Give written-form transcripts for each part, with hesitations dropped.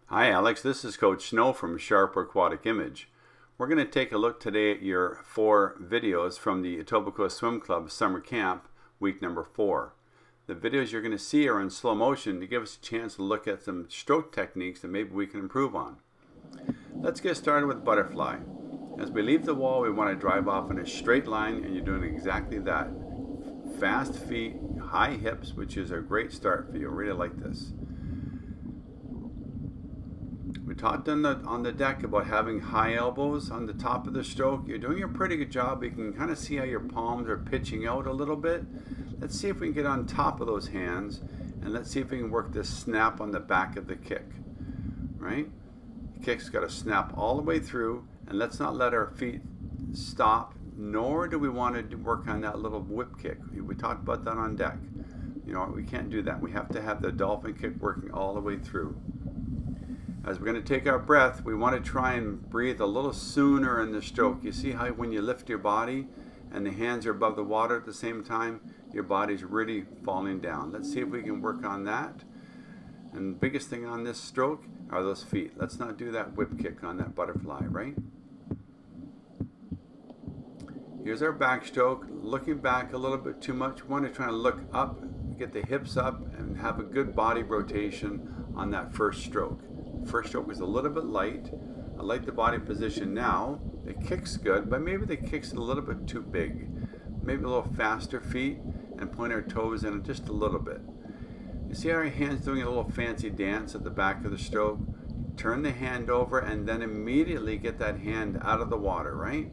Hi Alex, this is Coach Snow from Sharp Aquatic Image. We're going to take a look today at your 4 videos from the Etobicoke Swim Club Summer Camp, week number 4. The videos you're going to see are in slow motion to give us a chance to look at some stroke techniques that maybe we can improve on. Let's get started with butterfly. As we leave the wall, we want to drive off in a straight line, and you're doing exactly that. Fast feet, high hips, which is a great start for you. I really like this. We talked on the deck about having high elbows on the top of the stroke. You're doing a pretty good job. You can kind of see how your palms are pitching out a little bit. Let's see if we can get on top of those hands, and let's see if we can work this snap on the back of the kick, right? The kick's got to snap all the way through, and let's not let our feet stop, nor do we want to work on that little whip kick. We talked about that on deck. You know, we can't do that. We have to have the dolphin kick working all the way through. As we're going to take our breath, we want to try and breathe a little sooner in the stroke. You see how when you lift your body and the hands are above the water at the same time, your body's really falling down. Let's see if we can work on that. And the biggest thing on this stroke are those feet. Let's not do that whip kick on that butterfly, right? Here's our backstroke. Looking back a little bit too much. We want to try and look up, get the hips up, and have a good body rotation on that first stroke. First stroke was a little bit light. I like the body position now. The kick's good, but maybe the kick's a little bit too big. Maybe a little faster feet and point our toes in just a little bit. You see our hands doing a little fancy dance at the back of the stroke? Turn the hand over and then immediately get that hand out of the water, right?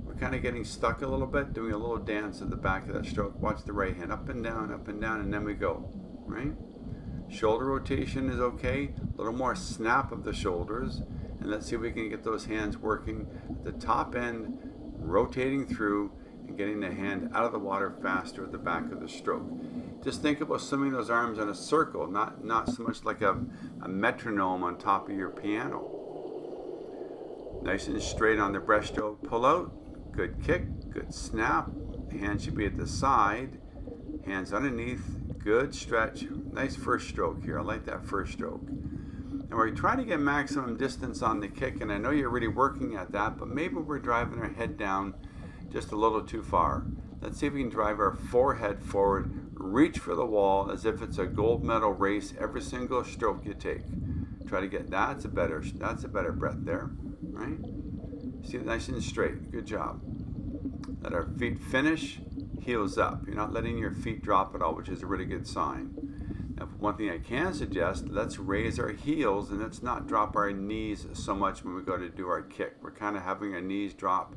We're kind of getting stuck a little bit, doing a little dance at the back of that stroke. Watch the right hand up and down, and then we go, right? Shoulder rotation is okay. A little more snap of the shoulders. And let's see if we can get those hands working at the top end, rotating through and getting the hand out of the water faster at the back of the stroke. Just think about swimming those arms in a circle, not so much like a metronome on top of your piano. Nice and straight on the breaststroke. Pull out. Good kick. Good snap. Hands should be at the side. Hands underneath. Good stretch. Nice first stroke here. I like that first stroke. And we're trying to get maximum distance on the kick, and I know you're really working at that, but maybe we're driving our head down just a little too far. Let's see if we can drive our forehead forward, reach for the wall as if it's a gold medal race every single stroke you take. Try to get that's a better breath there, right? See it nice and straight. Good job. Let our feet finish. Heels up. You're not letting your feet drop at all, which is a really good sign. Now, one thing I can suggest, let's raise our heels and let's not drop our knees so much when we go to do our kick. We're kind of having our knees drop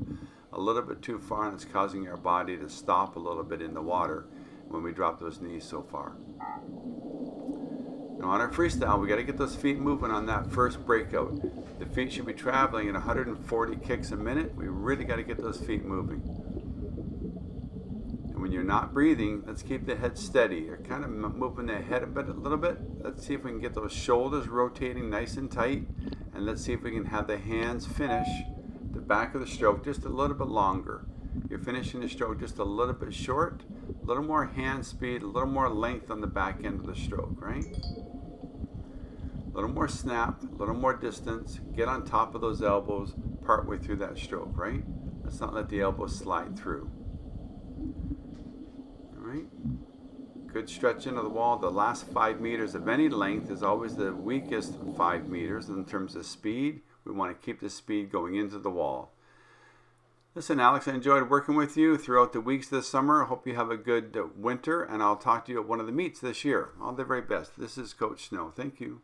a little bit too far, and it's causing our body to stop a little bit in the water when we drop those knees so far. Now on our freestyle, we got to get those feet moving on that first breakout. The feet should be traveling at 140 kicks a minute. We really got to get those feet moving. When you're not breathing, let's keep the head steady. You're kind of moving the head a little bit. Let's see if we can get those shoulders rotating nice and tight. And let's see if we can have the hands finish the back of the stroke just a little bit longer. You're finishing the stroke just a little bit short. A little more hand speed, a little more length on the back end of the stroke, right? A little more snap, a little more distance. Get on top of those elbows partway through that stroke, right? Let's not let the elbows slide through. Right? Good stretch into the wall. The last 5 meters of any length is always the weakest 5 meters in terms of speed. We want to keep the speed going into the wall. Listen, Alex, I enjoyed working with you throughout the weeks this summer. I hope you have a good winter, and I'll talk to you at one of the meets this year. All the very best. This is Coach Snow. Thank you.